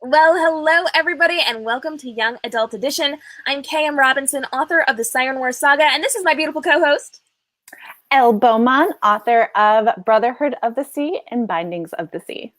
Well, hello everybody, and welcome to Young Adult Edition. I'm k.m. Robinson, author of the Siren War Saga, and this is my beautiful co-host. Elle Beaumont, author of Brotherhood of the Sea and Bindings of the Sea.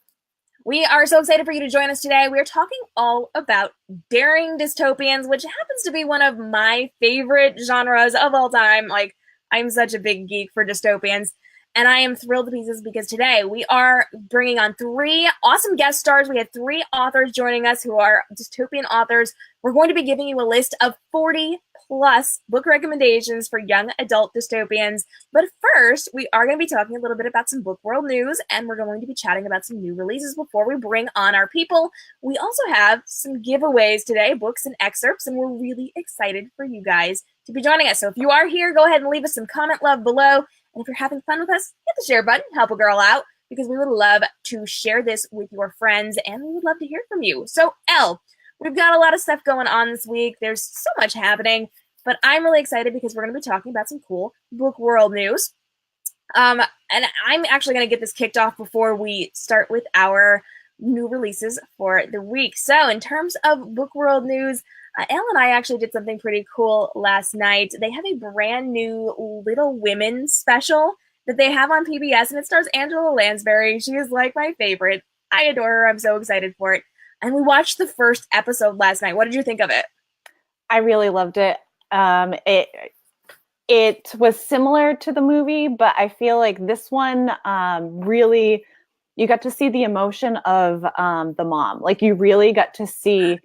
We are so excited for you to join us today. We're talking all about daring dystopians, which happens to be one of my favorite genres of all time. Like, I'm such a big geek for dystopians. And I am thrilled to pieces because today we are bringing on three awesome guest stars. We have three authors joining us who are dystopian authors. We're going to be giving you a list of 40 plus book recommendations for young adult dystopians. But first, we are going to be talking a little bit about some book world news, and we're going to be chatting about some new releases before we bring on our people. We also have some giveaways today, books and excerpts, and we're really excited for you guys to be joining us. So if you are here, go ahead and leave us some comment love below. And if you're having fun with us, hit the share button, help a girl out, because we would love to share this with your friends, and we would love to hear from you. So, Elle, we've got a lot of stuff going on this week. There's so much happening, but I'm really excited because we're going to be talking about some cool book world news. And I'm actually going to get this kicked off before we start with our new releases for the week. So, in terms of book world news, Elle and I actually did something pretty cool last night. They have a brand new Little Women special that they have on PBS, and it stars Angela Lansbury. She is like my favorite. I adore her. I'm so excited for it. And we watched the first episode last night. What did you think of it? I really loved it. It was similar to the movie, but I feel like this one really, you got to see the emotion of the mom. Like, you really got to see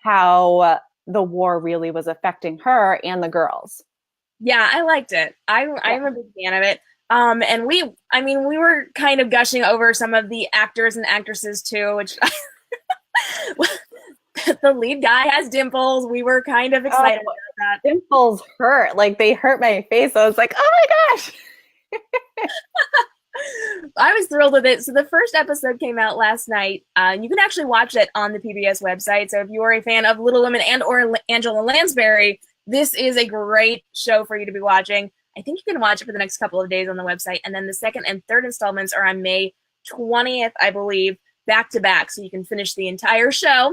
how the war really was affecting her and the girls. Yeah, I liked it. I'm a big fan of it. And we were kind of gushing over some of the actors and actresses too, which the lead guy has dimples. We were kind of excited about that. Dimples hurt. Like, they hurt my face. I was like, oh my gosh. I was thrilled with it. So the first episode came out last night. You can actually watch it on the PBS website. So if you are a fan of Little Women and or Angela Lansbury, this is a great show for you to be watching. I think you can watch it for the next couple of days on the website. And then the second and third installments are on May 20th, I believe, back to back. So you can finish the entire show.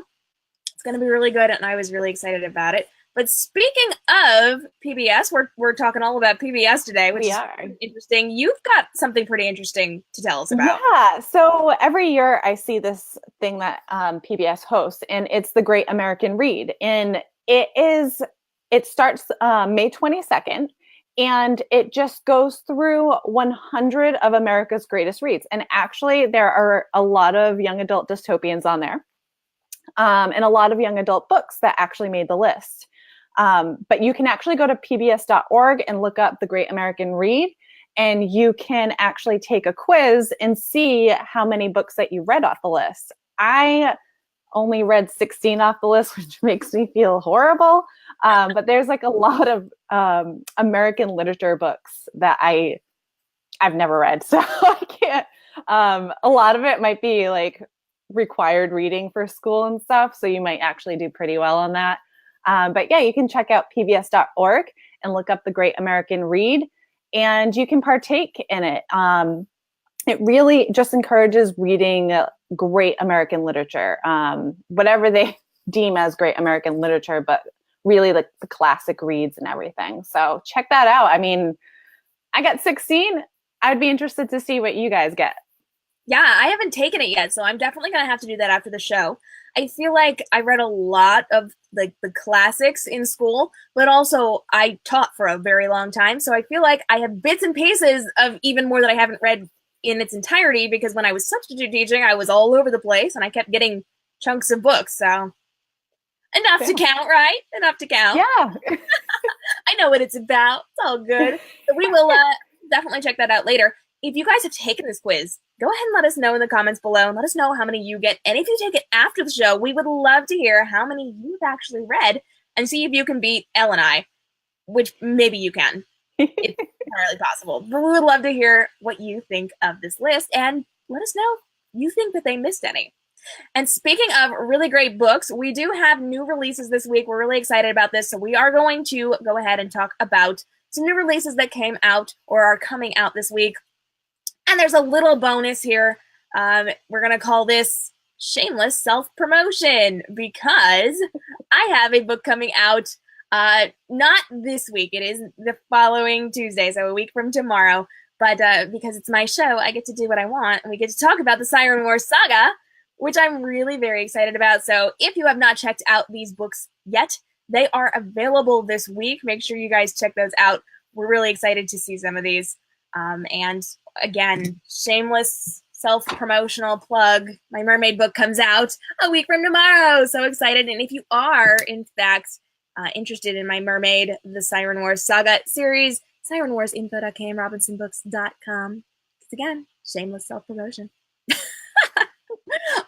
It's going to be really good, and I was really excited about it. But speaking of PBS, we're talking all about PBS today, which is interesting. You've got something pretty interesting to tell us about. Yeah. So every year I see this thing that PBS hosts, and it's the Great American Read. And it starts May 22nd, and it just goes through 100 of America's greatest reads. And actually, there are a lot of young adult dystopians on there, and a lot of young adult books that actually made the list. But you can actually go to pbs.org and look up the Great American Read, and you can actually take a quiz and see how many books that you read off the list. I only read 16 off the list, which makes me feel horrible. But there's like a lot of American literature books that I've never read, so I can't. A lot of it might be like required reading for school and stuff, so you might actually do pretty well on that. But yeah, you can check out pbs.org and look up the Great American Read, and you can partake in it. It really just encourages reading great American literature, whatever they deem as great American literature, but really like the classic reads and everything. So check that out. I mean, I got 16. I'd be interested to see what you guys get. Yeah, I haven't taken it yet, so I'm definitely going to have to do that after the show. I feel like I read a lot of like the classics in school, but also I taught for a very long time, so I feel like I have bits and pieces of even more that I haven't read in its entirety, because when I was substitute teaching, I was all over the place and I kept getting chunks of books, so enough to count, right? Enough to count. Yeah. I know what it's about. It's all good. So we will definitely check that out later. If you guys have taken this quiz, go ahead and let us know in the comments below, and let us know how many you get. And if you take it after the show, we would love to hear how many you've actually read and see if you can beat Elle and I, which maybe you can. It's entirely possible. But we would love to hear what you think of this list, and let us know if you think that they missed any. And speaking of really great books, we do have new releases this week. We're really excited about this, so we are going to go ahead and talk about some new releases that came out or are coming out this week. And there's a little bonus here. We're going to call this shameless self-promotion because I have a book coming out not this week. It is the following Tuesday, so a week from tomorrow. But because it's my show, I get to do what I want, and we get to talk about the Siren Wars saga, which I'm really very excited about. So if you have not checked out these books yet, they are available this week. Make sure you guys check those out. We're really excited to see some of these. And again, shameless self-promotional plug. My mermaid book comes out a week from tomorrow. So excited. And if you are, in fact, interested in my Mermaid, the Siren Wars Saga series, sirenwarsinfo.k.m.robinsonbooks.com. Because again, shameless self-promotion.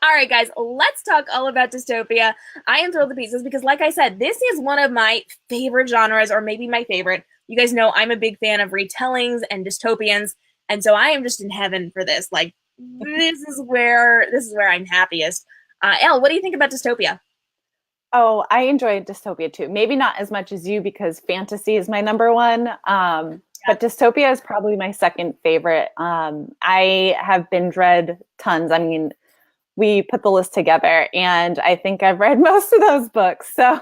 All right, guys, let's talk all about dystopia. I am thrilled to pieces because, like I said, this is one of my favorite genres, or maybe my favorite. You guys know I'm a big fan of retellings and dystopians, and so I am just in heaven for this. Like, this is where I'm happiest. Elle, what do you think about dystopia? Oh, I enjoy dystopia too. Maybe not as much as you because fantasy is my number one. But dystopia is probably my second favorite. I have binge read tons. I mean, we put the list together and I think I've read most of those books. So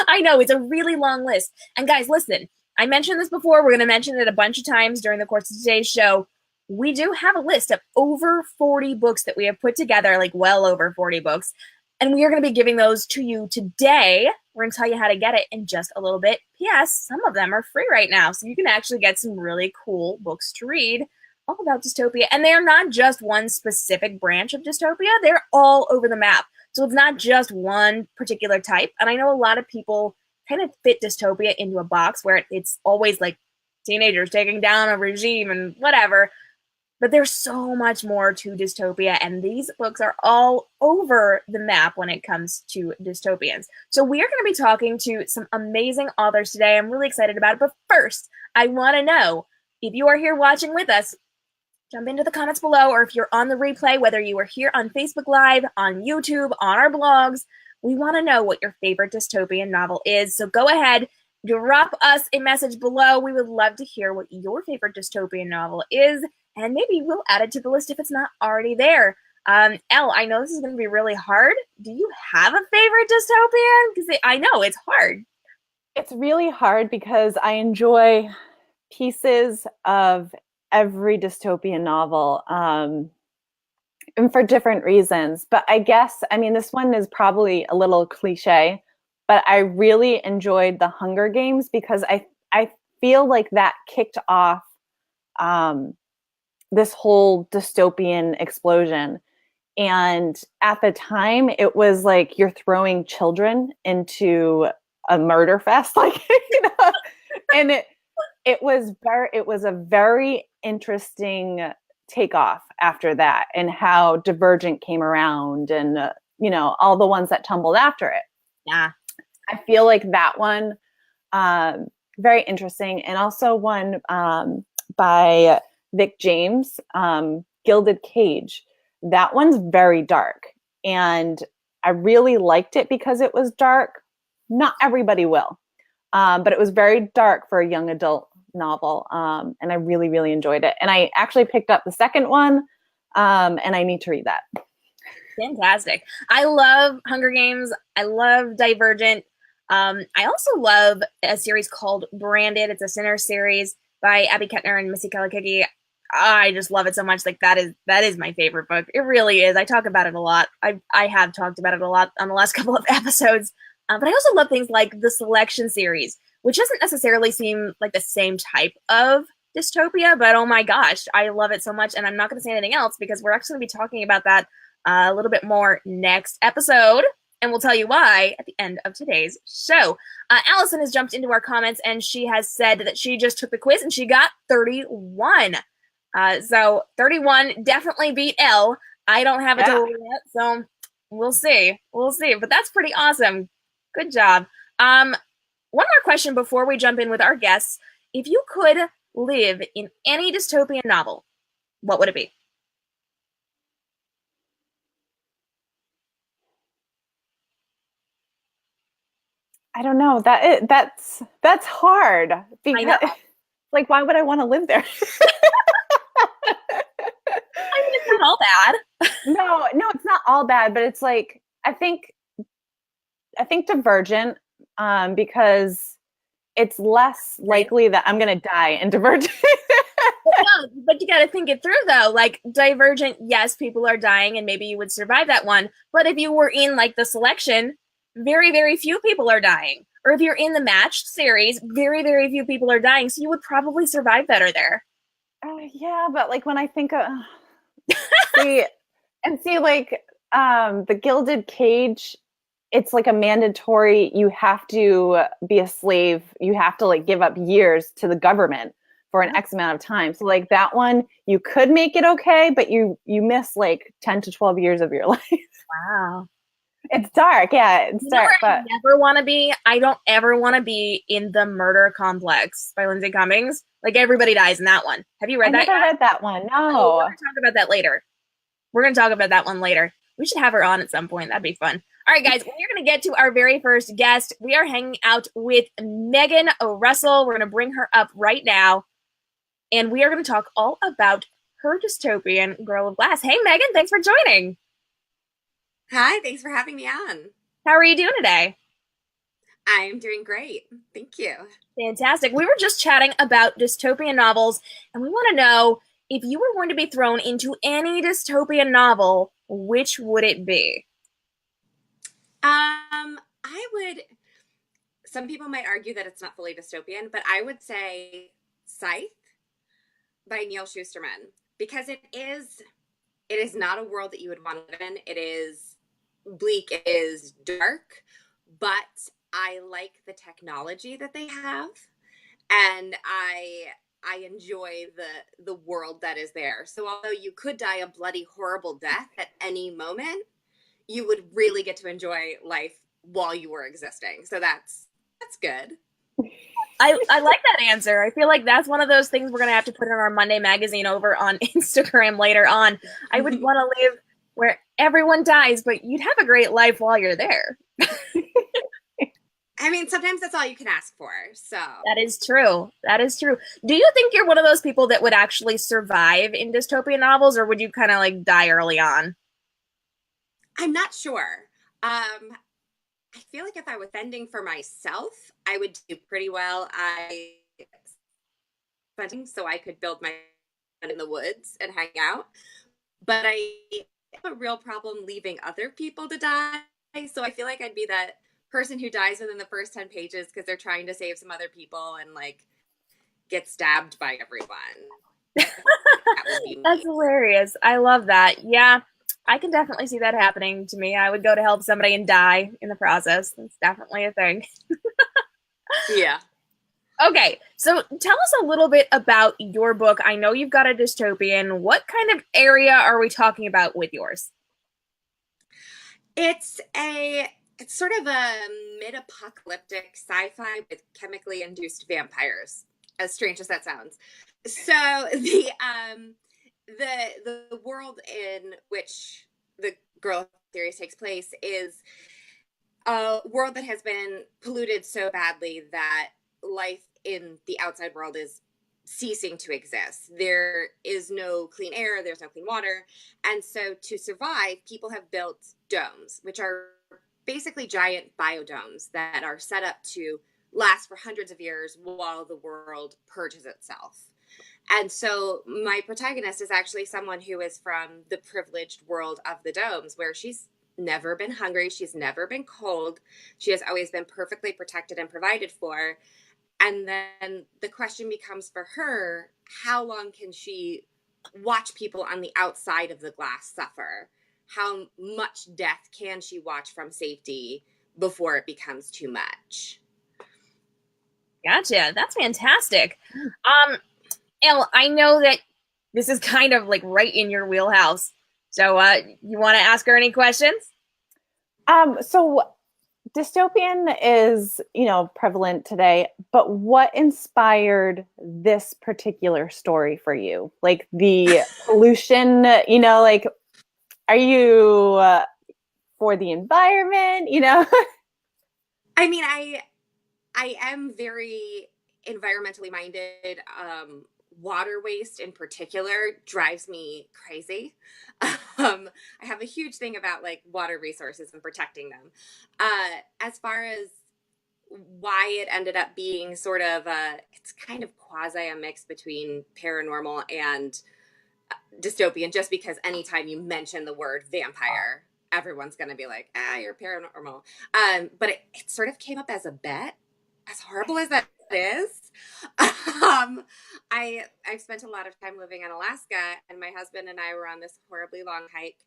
I know it's a really long list. And guys, listen, I mentioned this before. We're going to mention it a bunch of times during the course of today's show. We do have a list of over 40 books that we have put together, like well over 40 books. And we are going to be giving those to you today. We're going to tell you how to get it in just a little bit. P.S. Some of them are free right now, so you can actually get some really cool books to read all about dystopia. And they're not just one specific branch of dystopia. They're all over the map. So it's not just one particular type. And I know a lot of people kind of fit dystopia into a box where it's always like teenagers taking down a regime and whatever. But there's so much more to dystopia, and these books are all over the map when it comes to dystopians. So we are going to be talking to some amazing authors today. I'm really excited about it. But first, I want to know, if you are here watching with us, jump into the comments below, or if you're on the replay, whether you are here on Facebook Live, on YouTube, on our blogs, we want to know what your favorite dystopian novel is. So go ahead, drop us a message below. We would love to hear what your favorite dystopian novel is, and maybe we'll add it to the list if it's not already there. Elle, I know this is going to be really hard. Do you have a favorite dystopian? Because I know it's hard. it's really hard because I enjoy pieces of every dystopian novel, and for different reasons. But I guess, I mean, this one is probably a little cliche, but I really enjoyed The Hunger Games because I feel like that kicked off this whole dystopian explosion. And at the time, it was like you're throwing children into a murder fest, like, and it was a very interesting takeoff after that, and how Divergent came around, and all the ones that tumbled after it. Yeah, I feel like that one very interesting, and also one by Vic James, Gilded Cage. That one's very dark, and I really liked it because it was dark. Not everybody will, but it was very dark for a young adult novel, and I really, really enjoyed it. And I actually picked up the second one, and I need to read that. Fantastic. I love Hunger Games. I love Divergent. I also love a series called Branded. It's a Sinner series by Abby Kettner and Missy Kalikiki. I just love it so much. Like that is my favorite book. It really is. I talk about it a lot. I have talked about it a lot on the last couple of episodes. But I also love things like the Selection series, which doesn't necessarily seem like the same type of dystopia, but oh my gosh, I love it so much. And I'm not going to say anything else because we're actually going to be talking about that a little bit more next episode. And we'll tell you why at the end of today's show. Allison has jumped into our comments and she has said that she just took the quiz and she got 31. So 31 definitely beat Elle. I don't have a total yet, so we'll see. We'll see. But that's pretty awesome. Good job. One more question before we jump in with our guests. If you could live in any dystopian novel, what would it be? I don't know. That's hard because, like, why would I want to live there? I mean, it's not all bad. No, no, it's not all bad, but it's like I think Divergent, because it's less Right. likely that I'm gonna die in Divergent. But you got to think it through though. Like Divergent, yes, people are dying, and maybe you would survive that one. But if you were in like the selection, very, very few people are dying. Or if you're in the matched series, very, very few people are dying. So you would probably survive better there. Yeah, but like when I think of see like the Gilded Cage, it's like a mandatory, you have to be a slave, you have to like give up years to the government for an X amount of time. So like that one, you could make it okay, but you miss like 10 to 12 years of your life. Wow. It's dark, yeah, it's You know dark, where I but never want to be? I don't ever want to be in The Murder Complex by Lindsay Cummings. Like everybody dies in that one. Have you I read that never yet? read that one. Oh, we're No. gonna talk about that later. We're gonna talk about that one later. We should have her on at some point. That'd be fun. All right, guys, we're gonna get to our very first guest. We are hanging out with Megan Russell. We're gonna bring her up right now, and we are gonna talk all about her dystopian Girl of Glass. Hey, Megan, thanks for joining. Hi, thanks for having me on. How are you doing today? I'm doing great. Thank you. Fantastic. We were just chatting about dystopian novels, and we want to know if you were going to be thrown into any dystopian novel, which would it be? I would, some people might argue that it's not fully dystopian, but I would say Scythe by Neil Shusterman because it is not a world that you would want to live in. It is bleak, it is dark, but I like the technology that they have and I enjoy the world that is there. So although you could die a bloody horrible death at any moment, you would really get to enjoy life while you were existing. So that's good. I like that answer. I feel like that's one of those things we're gonna have to put in our Monday magazine over on Instagram later on. I would want to live where everyone dies, but you'd have a great life while you're there. I mean, sometimes that's all you can ask for. So That is true. That is true. Do you think you're one of those people that would actually survive in dystopian novels, or would you kind of like die early on? I'm not sure. I feel like if I was fending for myself, I would do pretty well. I so I could build my in the woods and hang out. But I have a real problem leaving other people to die. So I feel like I'd be that person who dies within the first 10 pages because they're trying to save some other people and like get stabbed by everyone. That would be That's me. hilarious. I love that. Yeah, I can definitely see that happening to me. I would go to help somebody and die in the process. That's definitely a thing. Yeah. Okay, so tell us a little bit about your book. I know you've got a dystopian. What kind of area are we talking about with yours? It's sort of a mid-apocalyptic sci-fi with chemically induced vampires. As strange as that sounds. So the world in which the girl series takes place is a world that has been polluted so badly that life in the outside world is ceasing to exist. There is no clean air, there's no clean water. And so to survive, people have built domes, which are basically giant biodomes that are set up to last for hundreds of years while the world purges itself. And so my protagonist is actually someone who is from the privileged world of the domes, where she's never been hungry, she's never been cold, she has always been perfectly protected and provided for. And then the question becomes for her, how long can she watch people on the outside of the glass suffer? How much death can she watch from safety before it becomes too much? Gotcha. That's fantastic. Elle, I know that this is kind of like right in your wheelhouse. So, you want to ask her any questions? So dystopian is, prevalent today, but what inspired this particular story for you? Like the pollution, like, are you for the environment, I mean, I am very environmentally minded. water waste in particular drives me crazy. I have a huge thing about like water resources and protecting them. As far as why it ended up being sort of it's kind of quasi a mix between paranormal and dystopian, just because anytime you mention the word vampire, everyone's going to be like, you're paranormal. But it sort of came up as a bet, as horrible as that is. I've spent a lot of time living in Alaska, and my husband and I were on this horribly long hike.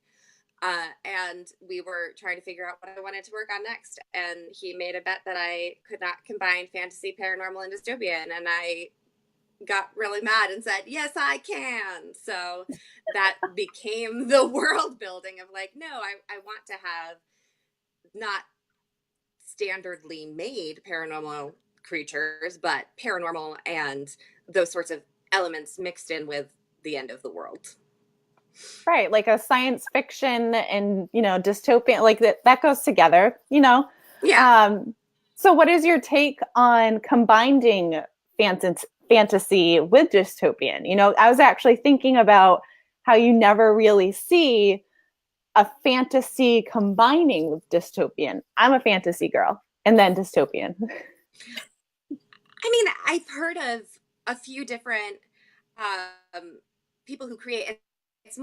And we were trying to figure out what I wanted to work on next. And he made a bet that I could not combine fantasy, paranormal, and dystopian. And I got really mad and said, yes, I can. So that became the world building of like, no, I want to have not standardly made paranormal creatures, but paranormal and those sorts of elements mixed in with the end of the world. Right, like a science fiction and, dystopian, like that goes together, Yeah. So what is your take on combining fantasy with dystopian? I was actually thinking about how you never really see a fantasy combining with dystopian. I'm a fantasy girl, and then dystopian. I mean, I've heard of a few different people who create. It's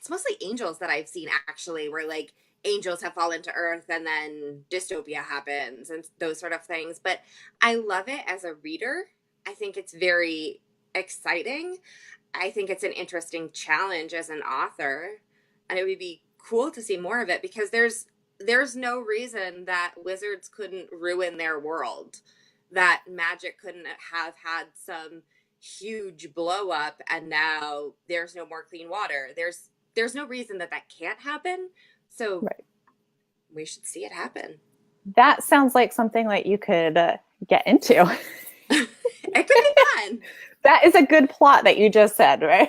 mostly angels that I've seen actually, where like angels have fallen to earth and then dystopia happens and those sort of things. But I love it as a reader. I think it's very exciting. I think it's an interesting challenge as an author, and it would be cool to see more of it because there's no reason that wizards couldn't ruin their world, that magic couldn't have had some huge blow up and now there's no more clean water. There's no reason that can't happen. So right. We should see it happen. That sounds like something that you could get into. It could be fun. That is a good plot that you just said, right?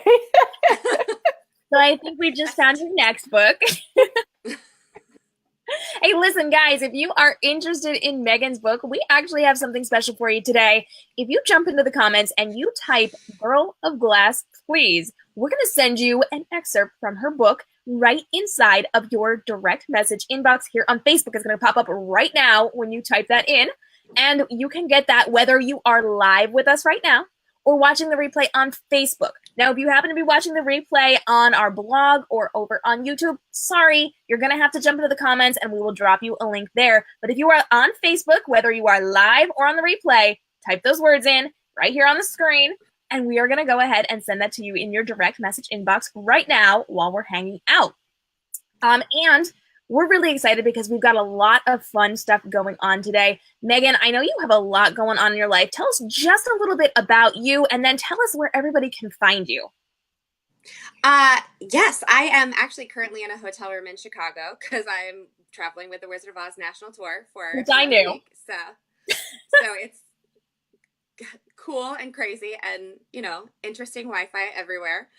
So I think we just found your next book. Hey, listen, guys, if you are interested in Megan's book, we actually have something special for you today. If you jump into the comments and you type Girl of Glass, please, we're going to send you an excerpt from her book right inside of your direct message inbox here on Facebook. It's going to pop up right now when you type that in. And you can get that whether you are live with us right now or watching the replay on Facebook. Now, if you happen to be watching the replay on our blog or over on YouTube, sorry, you're going to have to jump into the comments and we will drop you a link there. But if you are on Facebook, whether you are live or on the replay, type those words in right here on the screen, and we are going to go ahead and send that to you in your direct message inbox right now while we're hanging out. And we're really excited because we've got a lot of fun stuff going on today. Megan, I know you have a lot going on in your life. Tell us just a little bit about you and then tell us where everybody can find you. Yes, I am actually currently in a hotel room in Chicago because I'm traveling with the Wizard of Oz National Tour for Which I knew. week. So it's cool and crazy and, interesting Wi-Fi everywhere.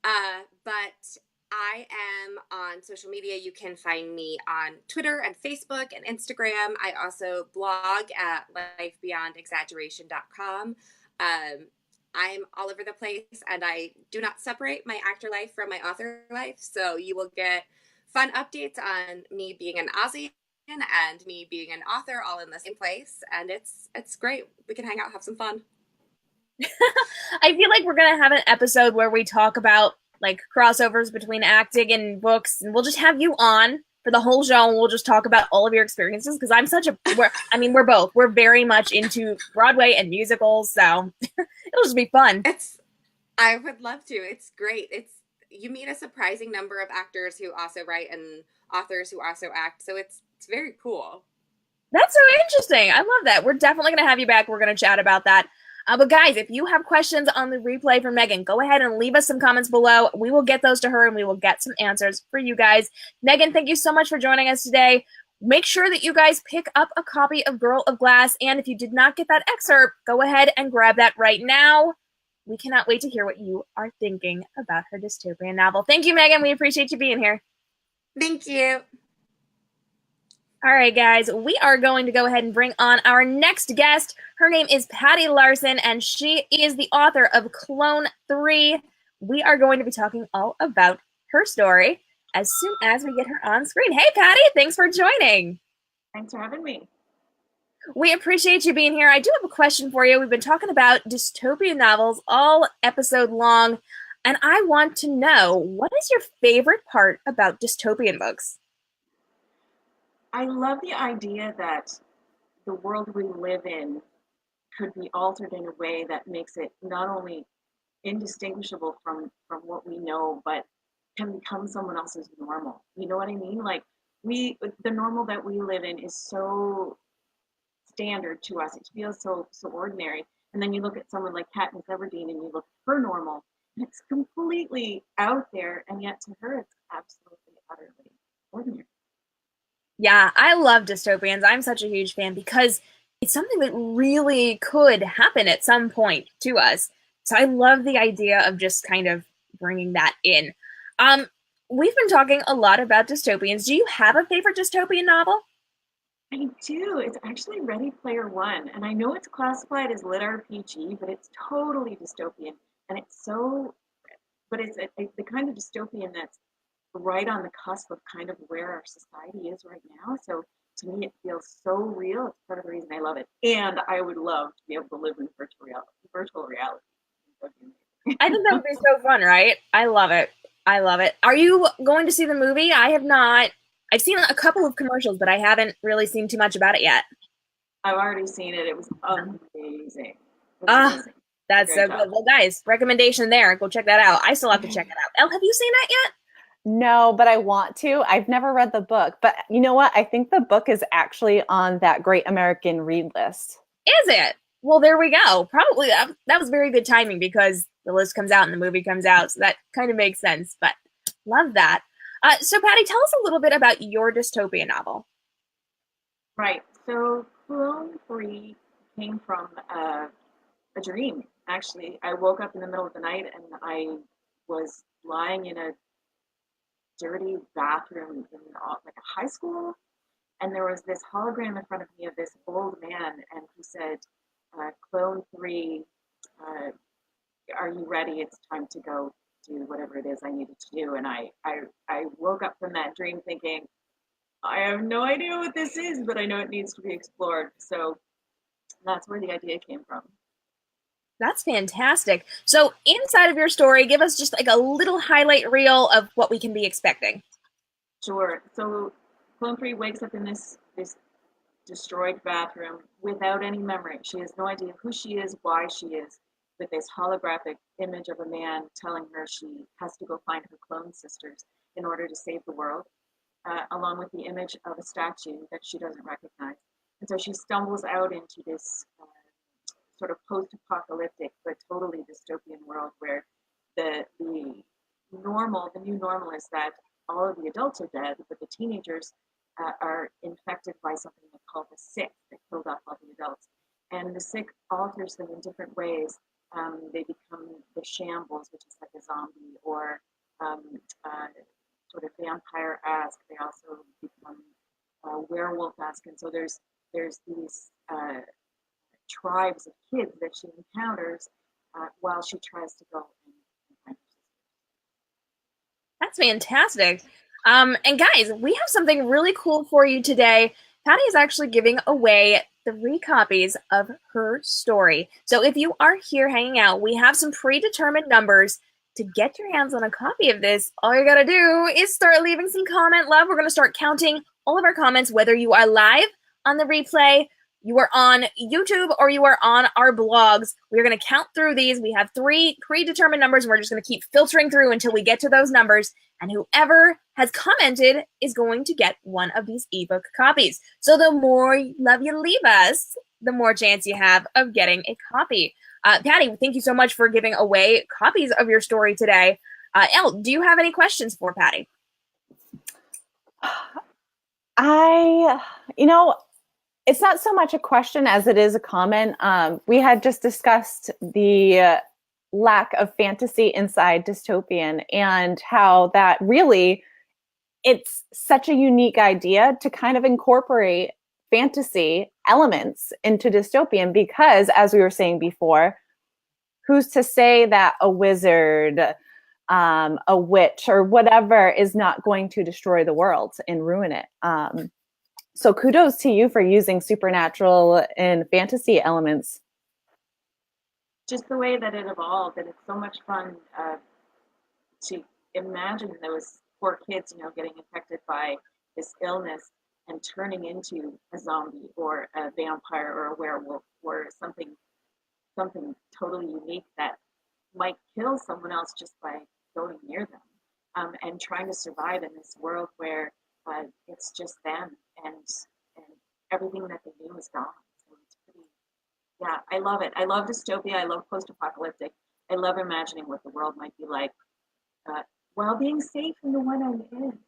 But I am on social media. You can find me on Twitter and Facebook and Instagram. I also blog at lifebeyondexaggeration.com. I'm all over the place, and I do not separate my actor life from my author life. So you will get fun updates on me being an Aussie and me being an author all in the same place. And it's great. We can hang out, have some fun. I feel like we're going to have an episode where we talk about like crossovers between acting and books, and we'll just have you on for the whole show and we'll just talk about all of your experiences because we're very much into Broadway and musicals, so it'll just be fun. I would love to. It's great. You meet a surprising number of actors who also write and authors who also act, so it's very cool. That's so interesting. I love that. We're definitely going to have you back. We're going to chat about that. But guys, if you have questions on the replay for Megan, go ahead and leave us some comments below. We will get those to her and we will get some answers for you guys. Megan, thank you so much for joining us today. Make sure that you guys pick up a copy of Girl of Glass. And if you did not get that excerpt, go ahead and grab that right now. We cannot wait to hear what you are thinking about her dystopian novel. Thank you, Megan. We appreciate you being here. Thank you. All right, guys, we are going to go ahead and bring on our next guest. Her name is Patty Larson, and she is the author of Clone 3. We are going to be talking all about her story as soon as we get her on screen. Hey, Patty, thanks for joining. Thanks for having me. We appreciate you being here. I do have a question for you. We've been talking about dystopian novels all episode long, and I want to know, what is your favorite part about dystopian books? I love the idea that the world we live in could be altered in a way that makes it not only indistinguishable from what we know, but can become someone else's normal. You know what I mean? Like the normal that we live in is so standard to us. It feels so ordinary. And then you look at someone like Katniss Everdeen and you look at her normal, and it's completely out there, and yet to her it's absolutely utterly ordinary. Yeah, I love dystopians. I'm such a huge fan because it's something that really could happen at some point to us. So I love the idea of just kind of bringing that in. Um, we've been talking a lot about dystopians. Do you have a favorite dystopian novel? I do. It's actually Ready Player One, and I know it's classified as lit RPG, but it's totally dystopian, and it's so, but it's the kind of dystopian that's right on the cusp of kind of where our society is right now. So to me, it feels so real. It's part of the reason I love it, and I would love to be able to live in virtual reality. Virtual reality. I think that would be so fun, right? I love it. I love it. Are you going to see the movie? I have not. I've seen a couple of commercials, but I haven't really seen too much about it yet. I've already seen it. It was amazing. That's so good. Well, guys, recommendation there. Go check that out. I still have to check it out. Elle, have you seen that yet? No, but I want to. I've never read the book, but you know what? I think the book is actually on that Great American Read list. Is it? Well, there we go. Probably that was very good timing because the list comes out and the movie comes out, so that kind of makes sense. But love that. So, Patty, tell us a little bit about your dystopian novel. Right. So, Clone 3 came from a dream. Actually, I woke up in the middle of the night and I was lying in a dirty bathroom in like a high school, and there was this hologram in front of me of this old man, and he said, "Clone 3, are you ready? It's time to go do whatever it is I needed to do." And I woke up from that dream thinking, I have no idea what this is, but I know it needs to be explored. So that's where the idea came from. That's fantastic. So inside of your story, give us just like a little highlight reel of what we can be expecting. Sure. So Clone 3 wakes up in this destroyed bathroom without any memory. She has no idea who she is, why she is, with this holographic image of a man telling her she has to go find her clone sisters in order to save the world, along with the image of a statue that she doesn't recognize. And so she stumbles out into this sort of post-apocalyptic but totally dystopian world where the new normal is that all of the adults are dead, but the teenagers are infected by something they call the sick that killed off all the adults. And the sick alters them in different ways. They become the shambles, which is like a zombie, or sort of vampire-esque. They also become werewolf-esque. And so there's these tribes of kids that she encounters while she tries to go and find her sisters. That's fantastic. And guys, we have something really cool for you today. Patty is actually giving away 3 copies of her story. So if you are here hanging out, we have some predetermined numbers. To get your hands on a copy of this, all you gotta do is start leaving some comment love. We're gonna start counting all of our comments, whether you are live on the replay, you are on YouTube, or you are on our blogs. We're going to count through these. We have 3 predetermined numbers, and we're just going to keep filtering through until we get to those numbers. And whoever has commented is going to get one of these ebook copies. So the more love you leave us, the more chance you have of getting a copy. Patty, thank you so much for giving away copies of your story today. Elle, do you have any questions for Patty? It's not so much a question as it is a comment. We had just discussed the lack of fantasy inside dystopian and how that really it's such a unique idea to kind of incorporate fantasy elements into dystopian, because as we were saying before, who's to say that a wizard, a witch, or whatever is not going to destroy the world and ruin it? So kudos to you for using supernatural and fantasy elements. Just the way that it evolved, and it's so much fun to imagine those poor kids, getting infected by this illness and turning into a zombie or a vampire or a werewolf or something totally unique that might kill someone else just by going near them, and trying to survive in this world where it's just them and everything that they knew is gone. So it's pretty, yeah, I love it. I love dystopia. I love post-apocalyptic. I love imagining what the world might be like while being safe in the one I'm in.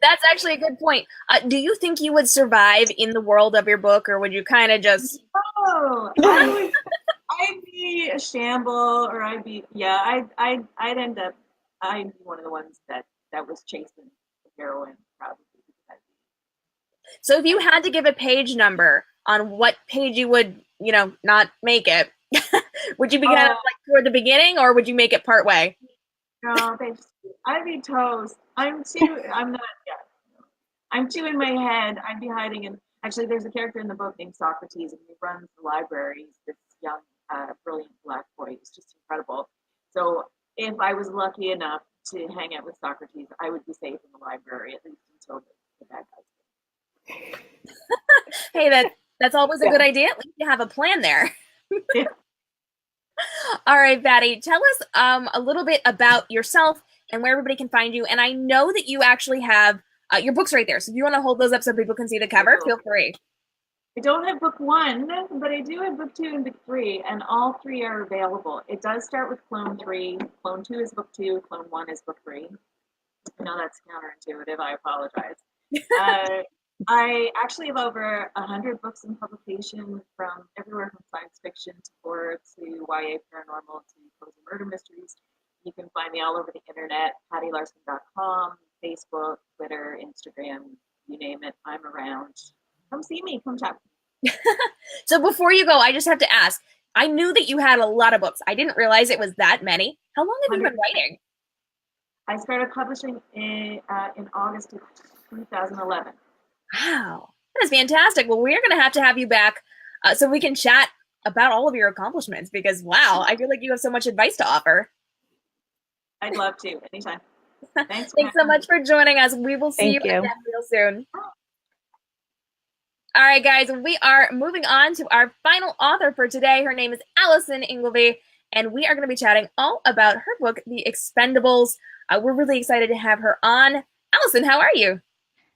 That's actually a good point. Do you think you would survive in the world of your book, or would you kind of just... Oh, I'd be a shamble, or I'd end up, I'd be one of the ones that was chasing the heroine, probably. So if you had to give a page number on what page you would, not make it, would you be kind of like toward the beginning, or would you make it part way? No, I'd be toast. I'm too in my head. I'd be hiding in, actually there's a character in the book named Socrates, and he runs the library. He's this young, brilliant black boy. He's just incredible. So if I was lucky enough to hang out with Socrates, I would be safe in the library, at least until the bad guys. Hey, that's always a good idea. At least you have a plan there. Yeah. All right, Patty, tell us a little bit about yourself and where everybody can find you. And I know that you actually have your books right there. So if you want to hold those up so people can see the cover, feel free. I don't have book 1, but I do have book 2 and book 3, and all 3 are available. It does start with Clone 3. Clone 2 is book 2. Clone 1 is book 3. I know that's counterintuitive. I apologize. I actually have over 100 books in publication, from everywhere from science fiction to horror to YA paranormal to cozy murder mysteries. You can find me all over the internet, pattylarson.com, Facebook, Twitter, Instagram, you name it, I'm around. Come see me, come chat. So before you go, I just have to ask, I knew that you had a lot of books. I didn't realize it was that many. How long have you been writing? I started publishing in August of 2011. Wow, that is fantastic. Well, we're going to have you back so we can chat about all of your accomplishments, because, wow, I feel like you have so much advice to offer. I'd love to, anytime. Thanks so much for joining us. We will see you again real soon. All right, guys, we are moving on to our final author for today. Her name is Allison Ingleby, and we are going to be chatting all about her book, The Expendables. We're really excited to have her on. Allison, how are you?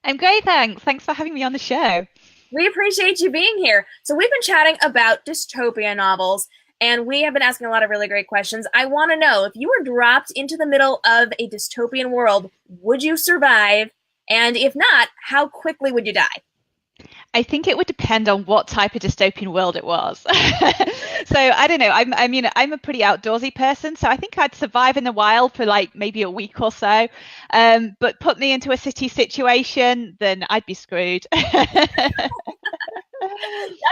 I'm great, thanks. Thanks for having me on the show. We appreciate you being here. So we've been chatting about dystopia novels, and we have been asking a lot of really great questions. I want to know, if you were dropped into the middle of a dystopian world, would you survive? And if not, how quickly would you die? I think it would depend on what type of dystopian world it was. So I don't know. I'm a pretty outdoorsy person, so I think I'd survive in the wild for like maybe a week or so. But put me into a city situation, then I'd be screwed. I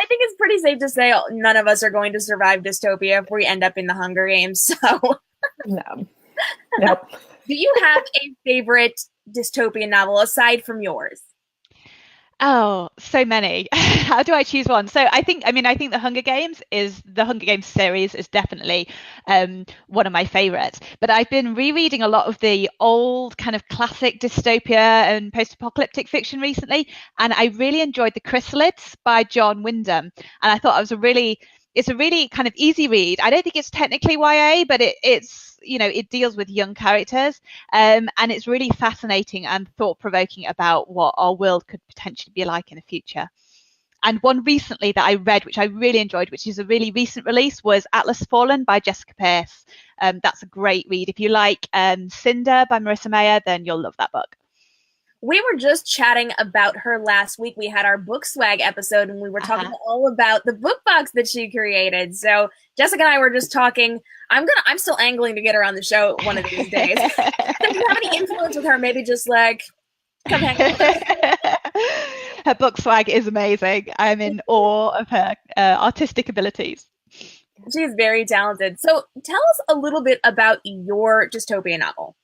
think it's pretty safe to say none of us are going to survive dystopia if we end up in the Hunger Games. So no. Nope. Do you have a favorite dystopian novel aside from yours? Oh, so many. How do I choose one? So I think the Hunger Games series is definitely one of my favorites. But I've been rereading a lot of the old kind of classic dystopia and post-apocalyptic fiction recently, and I really enjoyed The Chrysalids by John Wyndham. And I thought it's a really kind of easy read. I don't think it's technically YA, but it deals with young characters, and it's really fascinating and thought-provoking about what our world could potentially be like in the future. And one recently that I read, which I really enjoyed, which is a really recent release, was Atlas Fallen by Jessica Pierce. That's a great read. If you like Cinder by Marissa Mayer, then you'll love that book. we were just chatting about her last week. We had our book swag episode and we were talking all about the book box that she created. So Jessica and I were just talking. I'm still angling to get her on the show one of these days. So if you have any influence with her, maybe just like come hang out with us. Her book swag is amazing. I'm in awe of her artistic abilities. She's very talented. So tell us a little bit about your dystopia novel.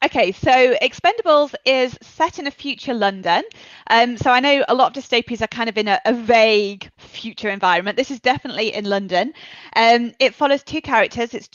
Okay, so Expendables is set in a future London. So I know a lot of dystopias are kind of in a vague future environment. This is definitely in London. It follows two characters. It's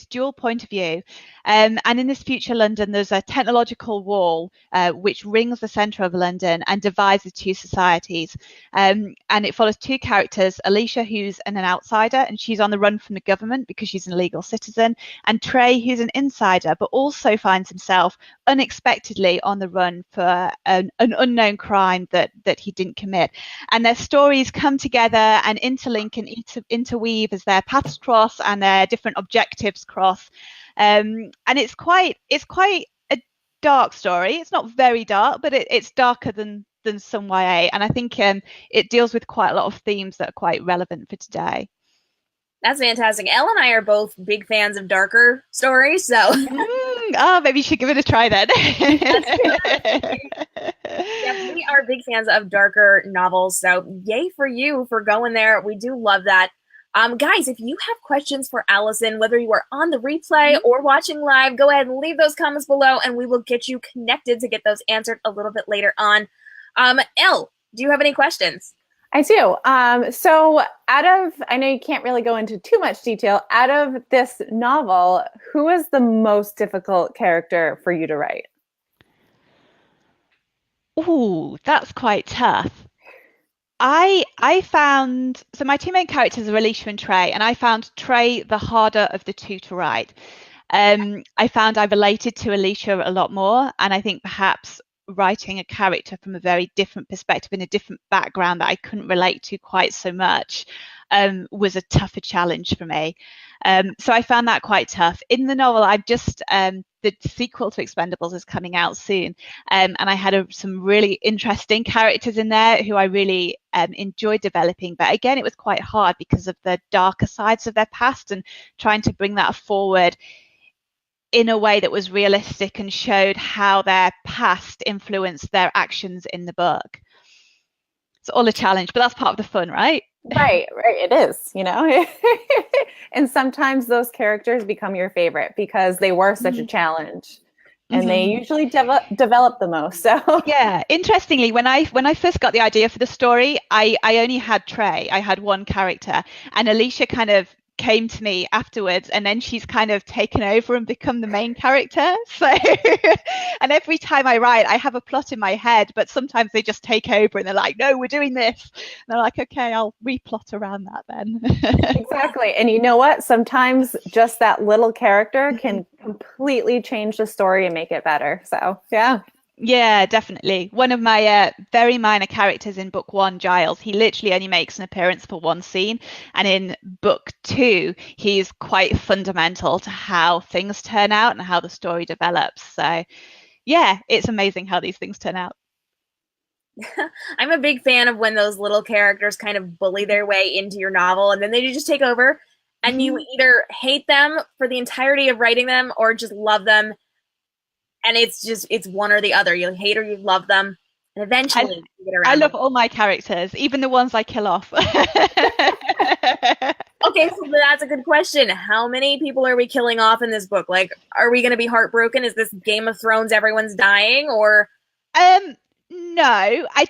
dual point of view. And in this future London, there's a technological wall which rings the centre of London and divides the two societies. And it follows two characters, Alicia, who's an outsider, and she's on the run from the government because she's an illegal citizen, and Trey, who's an insider, but also finds himself unexpectedly on the run for an unknown crime that he didn't commit. And their stories come together and interlink and interweave as their paths cross and their different objectives cross. And it's quite a dark story. It's not very dark, but it's darker than some YA. And I think it deals with quite a lot of themes that are quite relevant for today. That's fantastic. Elle and I are both big fans of darker stories, so maybe you should give it a try then. Yeah, we are big fans of darker novels, so yay for you for going there. We do love that. Guys, if you have questions for Allison, whether you are on the replay or watching live, go ahead and leave those comments below, and we will get you connected to get those answered a little bit later on. Elle, do you have any questions? I do. So I know you can't really go into too much detail, out of this novel, who is the most difficult character for you to write? Ooh, that's quite tough. I found, so my two main characters are Alicia and Trey, and I found Trey the harder of the two to write. I found I related to Alicia a lot more, and I think perhaps writing a character from a very different perspective in a different background that I couldn't relate to quite so much was a tougher challenge for me. So I found that quite tough. In the novel, I've just the sequel to Expendables is coming out soon, and I had some really interesting characters in there who I really enjoyed developing. But again, it was quite hard because of the darker sides of their past and trying to bring that forward in a way that was realistic and showed how their past influenced their actions in the book. It's all a challenge, but that's part of the fun, right? Right, it is, and sometimes those characters become your favorite because they were such a challenge, and they usually develop the most. So yeah, interestingly, when I first got the idea for the story, I only had Trey. I had one character, and Alicia kind of came to me afterwards, and then she's kind of taken over and become the main character. So and every time I write, I have a plot in my head, but sometimes they just take over and they're like, no, we're doing this, and they're like, okay, I'll replot around that then. Exactly. And you know what, sometimes just that little character can completely change the story and make it better. So yeah, definitely. One of my very minor characters in book 1, Giles, he literally only makes an appearance for one scene. And in book 2, he's quite fundamental to how things turn out and how the story develops. So yeah, it's amazing how these things turn out. I'm a big fan of when those little characters kind of bully their way into your novel and then they just take over, and you either hate them for the entirety of writing them or just love them. And it's one or the other. You hate or you love them. And eventually you get around. I love all my characters, even the ones I kill off. Okay, so that's a good question. How many people are we killing off in this book? Like, are we going to be heartbroken? Is this Game of Thrones, everyone's dying? Or no, I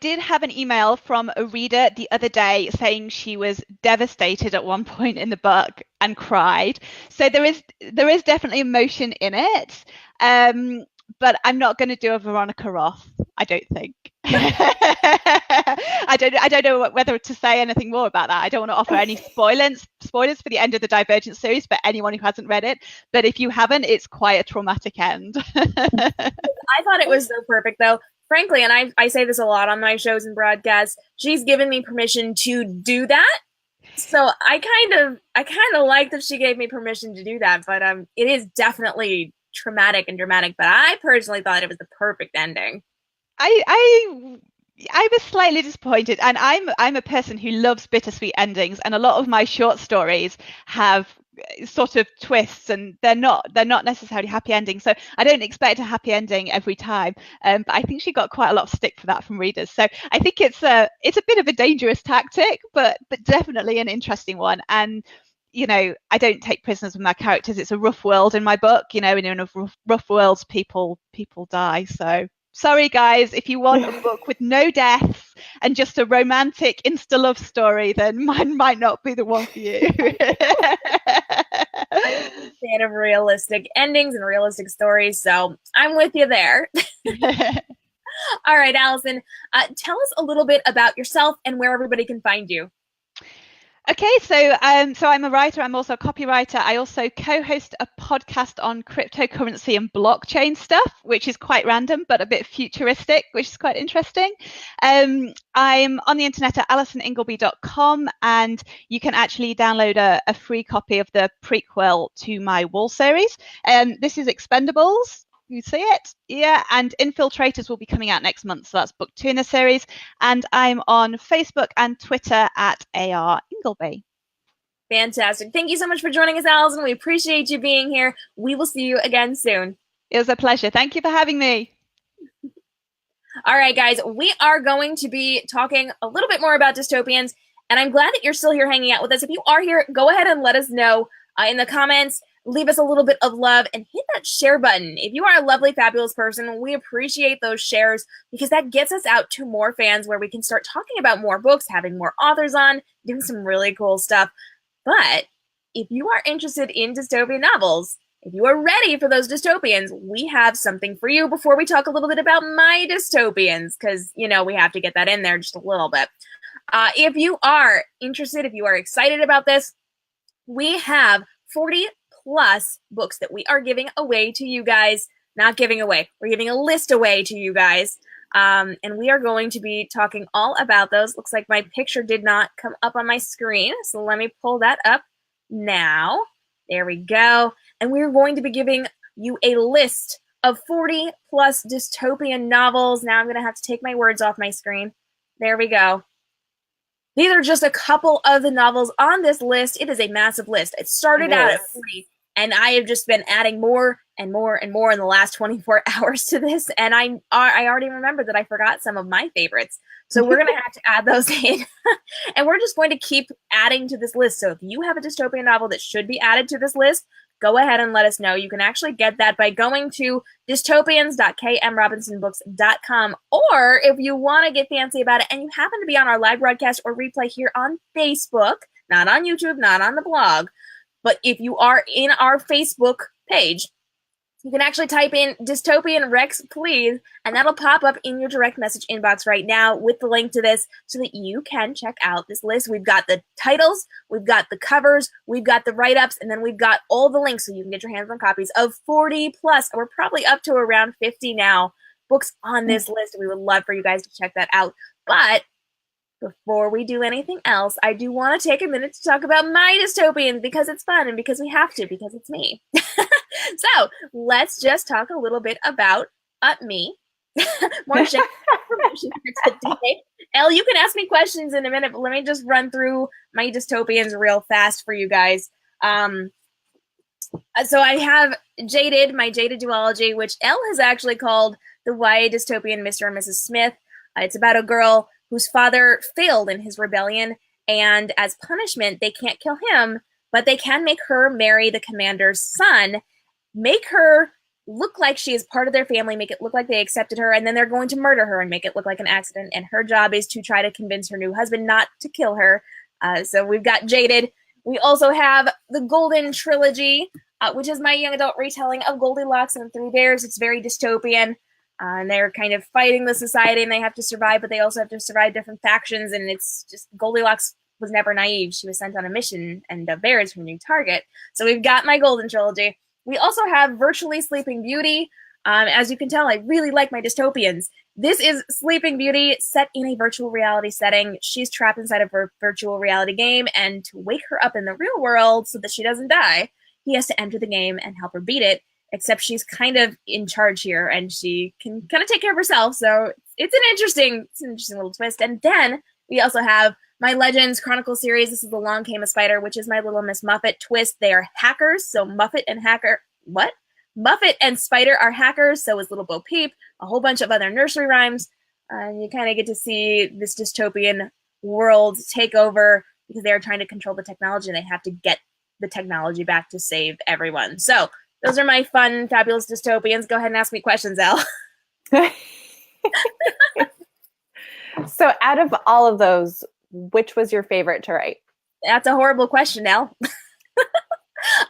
did have an email from a reader the other day saying she was devastated at one point in the book and cried. So there is definitely emotion in it. But I'm not going to do a Veronica Roth, I don't think. I don't know whether to say anything more about that. I don't want to offer any spoilers for the end of the Divergent series for anyone who hasn't read it. But if you haven't, it's quite a traumatic end. I thought it was so perfect, though. Frankly, and I say this a lot on my shows and broadcasts, she's given me permission to do that. So I kind of like that she gave me permission to do that, but it is definitely traumatic and dramatic, but I personally thought it was the perfect ending. I was slightly disappointed, and I'm a person who loves bittersweet endings, and a lot of my short stories have sort of twists, and they're not necessarily happy endings. So I don't expect a happy ending every time. But I think she got quite a lot of stick for that from readers. So I think it's a bit of a dangerous tactic, but definitely an interesting one. And I don't take prisoners with my characters. It's a rough world in my book, and in rough worlds, people die. So sorry, guys, if you want a book with no deaths and just a romantic insta-love story, then mine might not be the one for you. I'm a fan of realistic endings and realistic stories, so I'm with you there. All right, Allison, tell us a little bit about yourself and where everybody can find you. Okay, so I'm a writer. I'm also a copywriter. I also co-host a podcast on cryptocurrency and blockchain stuff, which is quite random, but a bit futuristic, which is quite interesting. I'm on the internet at AllisonIngleby.com, and you can actually download a free copy of the prequel to my Wall series. This is Expendables. You see it? Yeah, and Infiltrators will be coming out next month, so that's book 2 in the series. And I'm on Facebook and Twitter at AR Ingleby. Fantastic. Thank you so much for joining us, Allison. We appreciate you being here. We will see you again soon. It was a pleasure. Thank you for having me. All right, guys, we are going to be talking a little bit more about dystopians, and I'm glad that you're still here hanging out with us. If you are here, go ahead and let us know in the comments. Leave us a little bit of love and hit that share button. If you are a lovely, fabulous person, we appreciate those shares because that gets us out to more fans where we can start talking about more books, having more authors on, doing some really cool stuff. But if you are interested in dystopian novels, if you are ready for those dystopians, we have something for you before we talk a little bit about my dystopians, because, we have to get that in there just a little bit. If you are interested, if you are excited about this, we have 40 plus books that we are giving away to you guys. Not giving away. We're giving a list away to you guys. And we are going to be talking all about those. Looks like my picture did not come up on my screen. So let me pull that up now. There we go. And we're going to be giving you a list of 40 plus dystopian novels. Now I'm going to have to take my words off my screen. There we go. These are just a couple of the novels on this list. It is a massive list. It started out at 40, and I have just been adding more and more and more in the last 24 hours to this. And I already remember that I forgot some of my favorites. So we're going to have to add those in. And we're just going to keep adding to this list. So if you have a dystopian novel that should be added to this list, go ahead and let us know. You can actually get that by going to dystopians.k.m.robinsonbooks.com. Or if you want to get fancy about it and you happen to be on our live broadcast or replay here on Facebook, not on YouTube, not on the blog, but if you are in our Facebook page, you can actually type in Dystopian Rex, please, and that'll pop up in your direct message inbox right now with the link to this so that you can check out this list. We've got the titles, we've got the covers, we've got the write-ups, and then we've got all the links so you can get your hands on copies of 40 plus. We're probably up to around 50 now books on this list. We would love for you guys to check that out. But before we do anything else, I do want to take a minute to talk about my dystopians because it's fun and because we have to, because it's me. So let's just talk a little bit about me. More information for today. Elle, you can ask me questions in a minute, but let me just run through my dystopians real fast for you guys. So I have Jaded, my Jaded duology, which Elle has actually called the YA dystopian Mr. and Mrs. Smith. It's about a girl whose father failed in his rebellion, and as punishment, they can't kill him, but they can make her marry the commander's son, make her look like she is part of their family, make it look like they accepted her, and then they're going to murder her and make it look like an accident, and her job is to try to convince her new husband not to kill her. So we've got Jaded. We also have the Golden Trilogy, which is my young adult retelling of Goldilocks and the Three Bears. It's very dystopian. And they're kind of fighting the society and they have to survive, but they also have to survive different factions. And it's just Goldilocks was never naive. She was sent on a mission and the bear is her new target. So we've got my Golden Trilogy. We also have Virtually Sleeping Beauty. As you can tell, I really like my dystopians. This is Sleeping Beauty set in a virtual reality setting. She's trapped inside of her virtual reality game, and to wake her up in the real world so that she doesn't die, he has to enter the game and help her beat it. except she's kind of in charge here and she can kind of take care of herself. So it's an interesting little twist. And then we also have my Legends Chronicle series. This is Along Came a Spider, which is my Little Miss Muffet twist. They are hackers, so Muffet and Spider are hackers, so is Little Bo Peep, a whole bunch of other nursery rhymes. And you kind of get to see this dystopian world take over because they're trying to control the technology and they have to get the technology back to save everyone. So those are my fun, fabulous dystopians. Go ahead and ask me questions, Elle. So out of all of those, which was your favorite to write? That's a horrible question, Elle.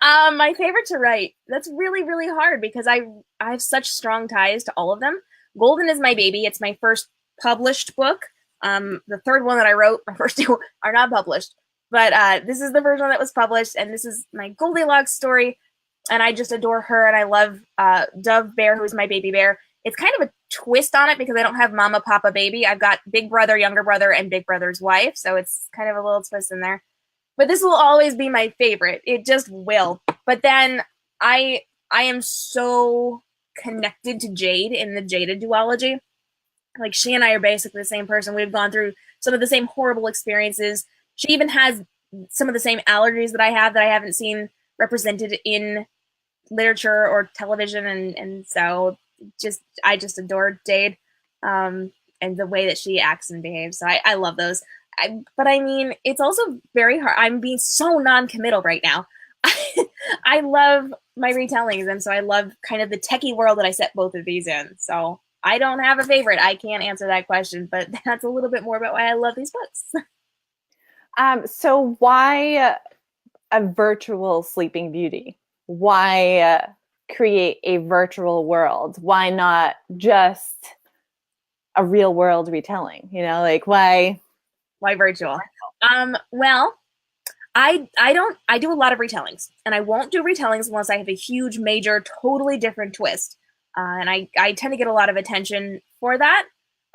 My favorite to write, that's really, really hard because I have such strong ties to all of them. Golden is my baby. It's my first published book. The third one that I wrote, my first two are not published, but this is the first one that was published, and this is my Goldilocks story, and I just adore her, and I love Dove Bear, who's my baby bear. It's kind of a twist on it because I don't have mama, papa, baby. I've got big brother, younger brother, and big brother's wife, so it's kind of a little twist in there. But this will always be my favorite. It just will. But then I am so connected to Jade in the Jada duology. Like, she and I are basically the same person. We've gone through some of the same horrible experiences. She even has some of the same allergies that I have that I haven't seen represented in literature or television. And so I just adore Jade and the way that she acts and behaves. So I love those. But I mean, it's also very hard. I'm being so non-committal right now. I love my retellings, and so I love kind of the techie world that I set both of these in. So I don't have a favorite. I can't answer that question, but that's a little bit more about why I love these books. So why a virtual Sleeping Beauty? Why create a virtual world? Why not just a real world retelling? You know, like why virtual? Well, I do a lot of retellings, and I won't do retellings unless I have a huge, major, totally different twist. And I tend to get a lot of attention for that,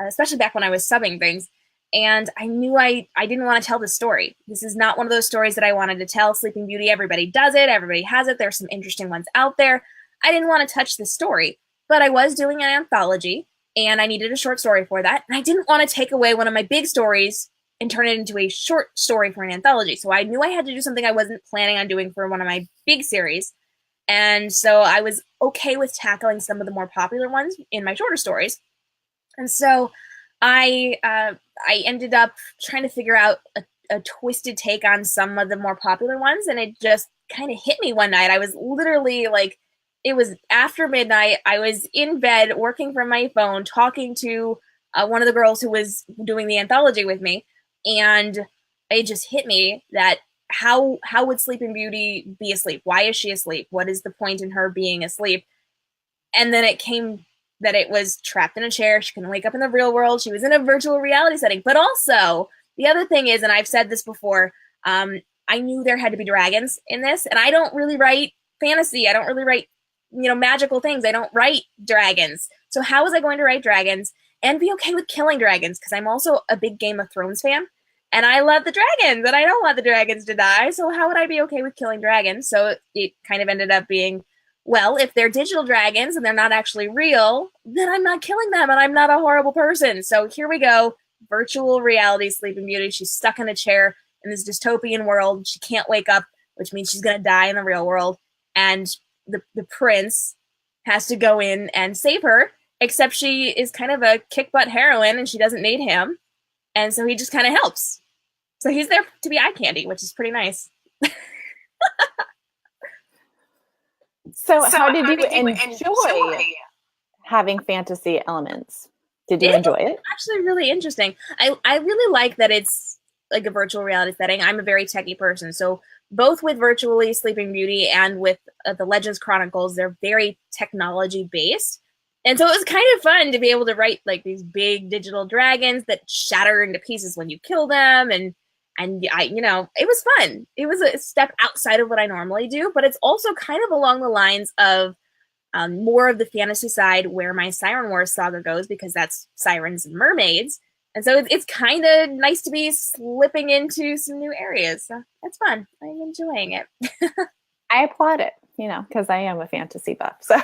especially back when I was subbing things. And I knew I didn't want to tell this story. This is not one of those stories that I wanted to tell. Sleeping Beauty, everybody does it. Everybody has it. There's some interesting ones out there. I didn't want to touch this story, but I was doing an anthology, and I needed a short story for that. And I didn't want to take away one of my big stories and turn it into a short story for an anthology. So I knew I had to do something I wasn't planning on doing for one of my big series. And so I was okay with tackling some of the more popular ones in my shorter stories. And so I ended up trying to figure out a twisted take on some of the more popular ones. And it just kind of hit me one night. I was literally like, it was after midnight. I was in bed working from my phone, talking to one of the girls who was doing the anthology with me. And it just hit me that how would Sleeping Beauty be asleep? Why is she asleep? What is the point in her being asleep? And then it came that it was trapped in a chair. She couldn't wake up in the real world. She was in a virtual reality setting. But also, the other thing is, and I've said this before, I knew there had to be dragons in this. And I don't really write fantasy. I don't really write, magical things. I don't write dragons. So how was I going to write dragons and be okay with killing dragons? Because I'm also a big Game of Thrones fan. And I love the dragons, and I don't want the dragons to die. So how would I be okay with killing dragons? So it kind of ended up being, well, if they're digital dragons and they're not actually real, then I'm not killing them, and I'm not a horrible person. So here we go. Virtual reality Sleeping Beauty. She's stuck in a chair in this dystopian world. She can't wake up, which means she's going to die in the real world. And the prince has to go in and save her, except she is kind of a kick-butt heroine, and she doesn't need him. And so he just kind of helps. So he's there to be eye candy, which is pretty nice. So how did you enjoy having fantasy elements? Did you enjoy it? Actually really interesting. I really like that it's like a virtual reality setting. I'm a very techie person. So both with virtually Sleeping Beauty and with the Legends Chronicles, they're very technology based. And so it was kind of fun to be able to write like these big digital dragons that shatter into pieces when you kill them. And it was fun. It was a step outside of what I normally do, but it's also kind of along the lines of more of the fantasy side where my Siren Wars saga goes, because that's sirens and mermaids. And so it's kind of nice to be slipping into some new areas. So that's fun. I'm enjoying it. I applaud it. because I am a fantasy buff. So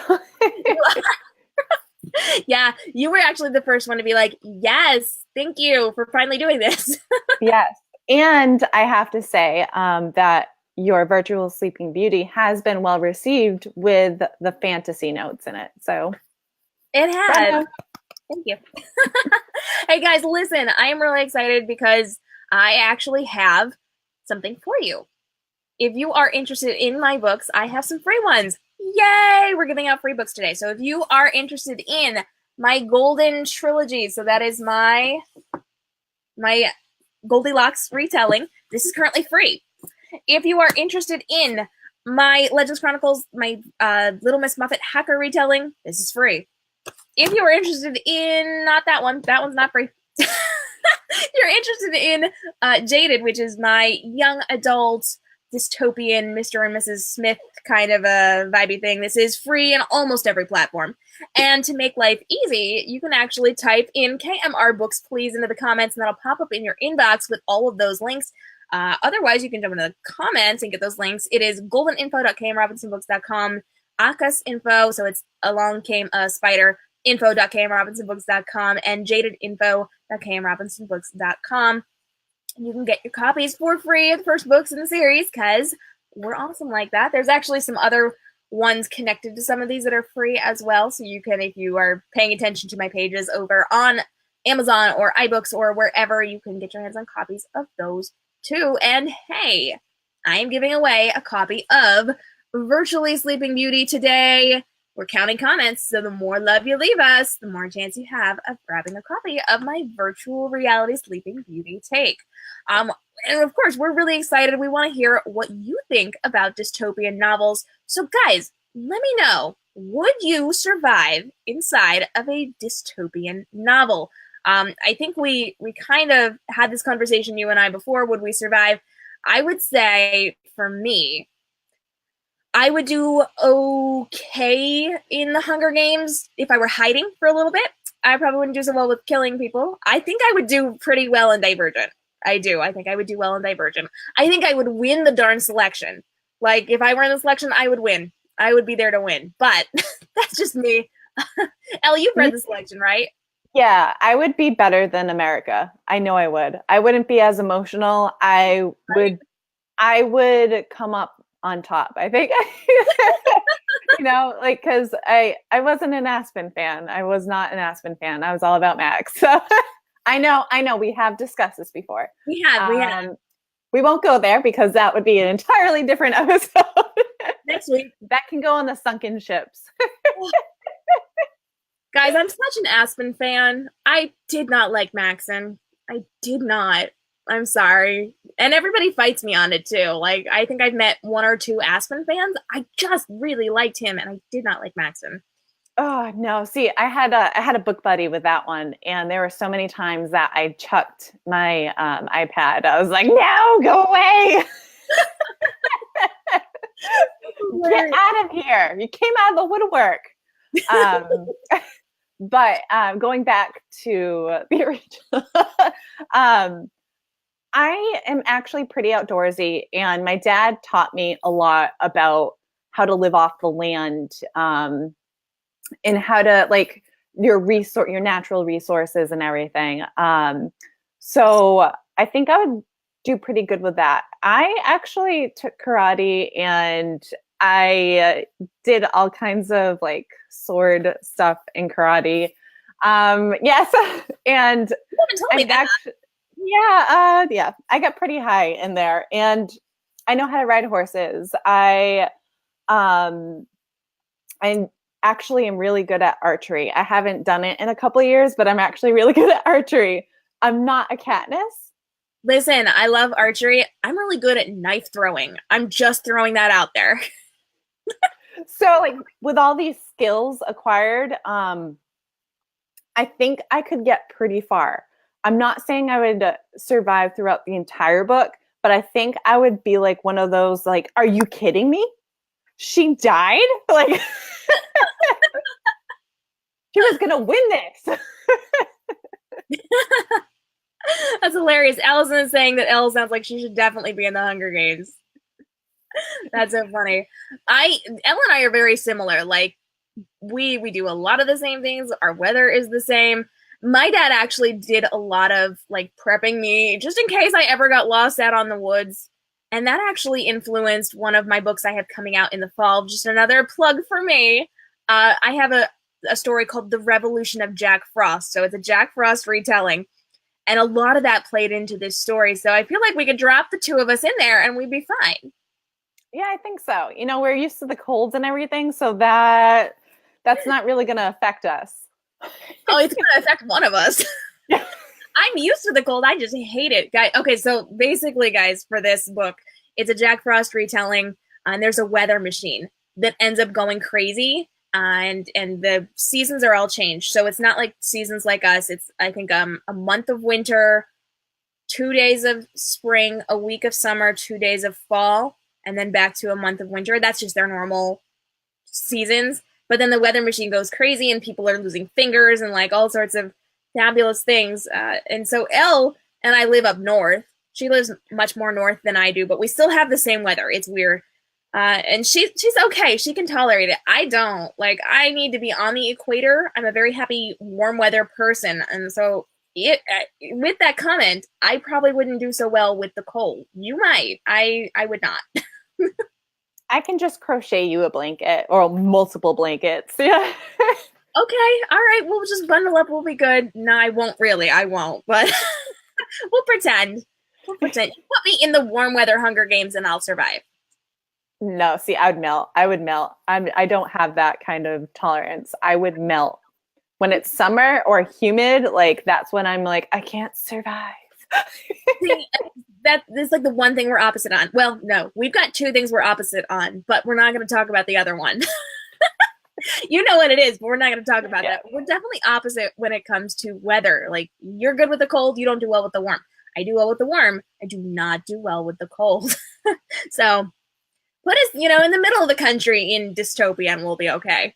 Yeah, you were actually the first one to be like, yes, thank you for finally doing this. yes. And I have to say that your virtual Sleeping Beauty has been well received with the fantasy notes in it. So it has. Thank you. Hey guys, listen, I am really excited because I actually have something for you. If you are interested in my books, I have some free ones. Yay! We're giving out free books today. So if you are interested in my Golden Trilogy, so that is my Goldilocks retelling, this is currently free. If you are interested in my Legends Chronicles, my Little Miss Muffet hacker retelling, this is free. If you are interested in not that one's not free. You're interested in Jaded, which is my young adult dystopian Mr. and Mrs. Smith kind of a vibey thing. This is free on almost every platform. And to make life easy, you can actually type in KMR Books, please, into the comments, and that'll pop up in your inbox with all of those links. Otherwise, you can jump into the comments and get those links. It is goldeninfo.k.m.robinsonbooks.com, Akas info, so it's along came a spider, info.k.m.robinsonbooks.com, and jadedinfo.k.m.robinsonbooks.com. You can get your copies for free of the first books in the series because we're awesome like that. There's actually some other ones connected to some of these that are free as well. So you can, if you are paying attention to my pages over on Amazon or iBooks or wherever, you can get your hands on copies of those too. And hey, I am giving away a copy of Virtually Sleeping Beauty today. We're counting comments, so the more love you leave us, the more chance you have of grabbing a copy of my virtual reality Sleeping Beauty take. And of course, we're really excited. We want to hear what you think about dystopian novels. So guys, let me know, would you survive inside of a dystopian novel? I think we kind of had this conversation, you and I, before. Would we survive? I would say, for me, I would do okay in the Hunger Games if I were hiding for a little bit. I probably wouldn't do so well with killing people. I think I would do pretty well in Divergent. I do. I think I would do well in Divergent. I think I would win the darn selection. Like, if I were in the selection, I would win. I would be there to win. But that's just me. Elle, you've read the selection, right? Yeah, I would be better than America. I know I would. I wouldn't be as emotional. I would come up on top, I think. Because I wasn't an Aspen fan. I was not an Aspen fan. I was all about Max. So I know. We have discussed this before. We have. We won't go there because that would be an entirely different episode. Next week. That can go on the sunken ships. Guys, I'm such an Aspen fan. I did not like Maxon. I did not. I'm sorry. And everybody fights me on it too. Like, I think I've met one or two Aspen fans. I just really liked him, and I did not like Maxon. Oh no! See, I had a book buddy with that one, and there were so many times that I chucked my iPad. I was like, "No, go away! Get out of here! You came out of the woodwork." But going back to the original, I am actually pretty outdoorsy, and my dad taught me a lot about how to live off the land, and how to your natural resources and everything. So I think I would do pretty good with that. I actually took karate, and I did all kinds of sword stuff in karate. Yes, and yeah, I got pretty high in there, and I know how to ride horses. I actually am really good at archery. I haven't done it in a couple of years, but I'm actually really good at archery. I'm not a Katniss. Listen, I love archery. I'm really good at knife throwing. I'm just throwing that out there. So with all these skills acquired, I think I could get pretty far. I'm not saying I would survive throughout the entire book, but I think I would be one of those, are you kidding me? She died? She was going to win this. That's hilarious. Allison is saying that Elle sounds like she should definitely be in the Hunger Games. That's so funny. Elle and I are very similar. Like we do a lot of the same things. Our weather is the same. My dad actually did a lot of like prepping me just in case I ever got lost out on the woods. And that actually influenced one of my books I have coming out in the fall. Just another plug for me. I have a story called The Revolution of Jack Frost. So it's a Jack Frost retelling. And a lot of that played into this story. So I feel like we could drop the two of us in there and we'd be fine. Yeah, I think so. You know, we're used to the colds and everything, so that's not really going to affect us. Oh, it's going to affect one of us. I'm used to the cold. I just hate it. Guys, okay, so basically, guys, for this book, it's a Jack Frost retelling, and there's a weather machine that ends up going crazy, and the seasons are all changed. So it's not like seasons like us. It's, I think, a month of winter, 2 days of spring, a week of summer, 2 days of fall, and then back to a month of winter. That's just their normal seasons. But then the weather machine goes crazy and people are losing fingers and like all sorts of fabulous things. And so Elle and I live up north. She lives much more north than I do, but we still have the same weather. It's weird. And she's okay. She can tolerate it. I don't. Like, I need to be on the equator. I'm a very happy warm weather person. And so with that comment, I probably wouldn't do so well with the cold. You might. I would not. I can just crochet you a blanket or multiple blankets. Yeah. Okay. All right. We'll just bundle up. We'll be good. No, I won't really. I won't. But we'll pretend. We'll pretend. You put me in the warm weather Hunger Games and I'll survive. No, see, I would melt. I don't have that kind of tolerance. I would melt. When it's summer or humid, like that's when I'm like, I can't survive. See, that is like the one thing we're opposite on. Well, no, we've got two things we're opposite on, but we're not going to talk about the other one. You know what it is, but we're not going to talk about that. We're definitely opposite when it comes to weather. Like, you're good with the cold, you don't do well with the warm. I do well with the warm. I do not do well with the cold. So put us, in the middle of the country in dystopia and we'll be okay.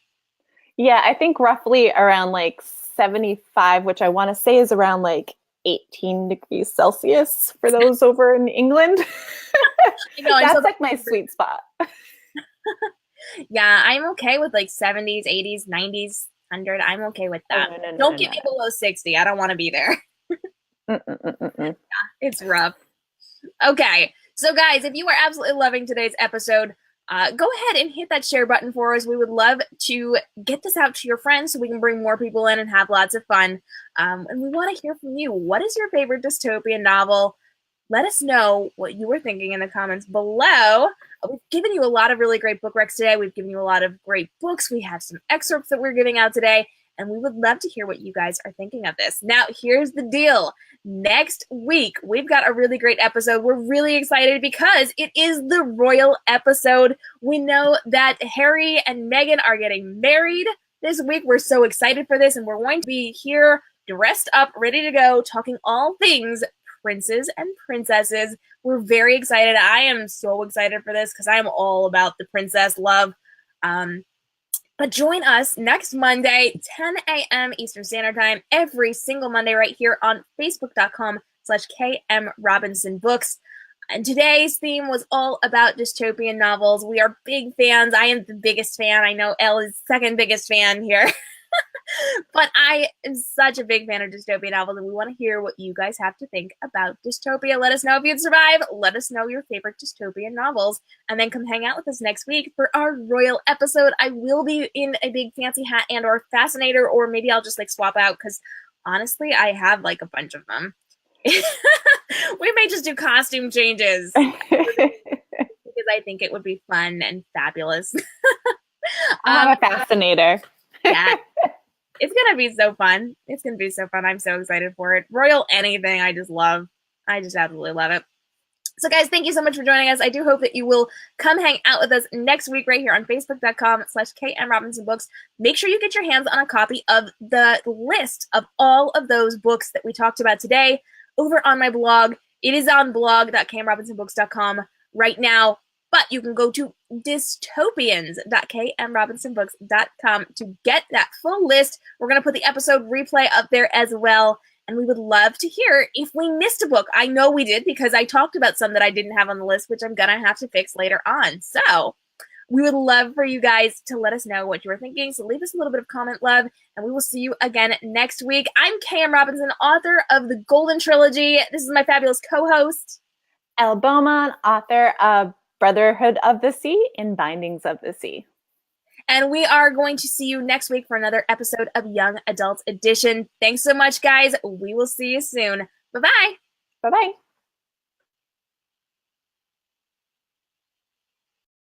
Yeah, I think roughly around like 75, which I want to say is around like 18 degrees Celsius for those over in England. That's like my sweet spot. Yeah, I'm okay with like 70s, 80s, 90s, 100. I'm okay with that. Oh, don't get me below 60. I don't want to be there. Yeah, it's rough. Okay, so guys, if you are absolutely loving today's episode, go ahead and hit that share button for us. We would love to get this out to your friends so we can bring more people in and have lots of fun. And we want to hear from you. What is your favorite dystopian novel? Let us know what you were thinking in the comments below. We've given you a lot of really great book recs today. We've given you a lot of great books. We have some excerpts that we're giving out today, and we would love to hear what you guys are thinking of this. Now, here's the deal. Next week, we've got a really great episode. We're really excited because it is the royal episode. We know that Harry and Meghan are getting married this week. We're so excited for this, and we're going to be here dressed up, ready to go, talking all things princes and princesses. We're very excited. I am so excited for this because I am all about the princess love. But join us next Monday, 10 a.m. Eastern Standard Time, every single Monday right here on Facebook.com/k.m.robinson books. And today's theme was all about dystopian novels. We are big fans. I am the biggest fan. I know Elle is second biggest fan here. But I am such a big fan of dystopian novels, and we want to hear what you guys have to think about dystopia. Let us know if you'd survive. Let us know your favorite dystopian novels, and then come hang out with us next week for our royal episode. I will be in a big fancy hat and or fascinator, or maybe I'll just like swap out because honestly, I have like a bunch of them. We may just do costume changes because I think it would be fun and fabulous. I'm a fascinator. Yeah. It's going to be so fun. It's going to be so fun. I'm so excited for it. Royal anything, I just love. I just absolutely love it. So guys, thank you so much for joining us. I do hope that you will come hang out with us next week right here on Facebook.com/k.m.robinson books. Make sure you get your hands on a copy of the list of all of those books that we talked about today over on my blog. It is on blog.k.m.robinsonbooks.com right now. But you can go to Dystopians.k.m.robinsonbooks.com to get that full list. We're going to put the episode replay up there as well. And we would love to hear if we missed a book. I know we did because I talked about some that I didn't have on the list, which I'm going to have to fix later on. So we would love for you guys to let us know what you were thinking. So leave us a little bit of comment love, and we will see you again next week. I'm k.m. Robinson, author of the Golden Trilogy. This is my fabulous co-host, Elle Beaumont, author of Brotherhood of the Sea and Bindings of the Sea. And we are going to see you next week for another episode of Young Adult Edition. Thanks so much, guys. We will see you soon. Bye-bye. Bye-bye.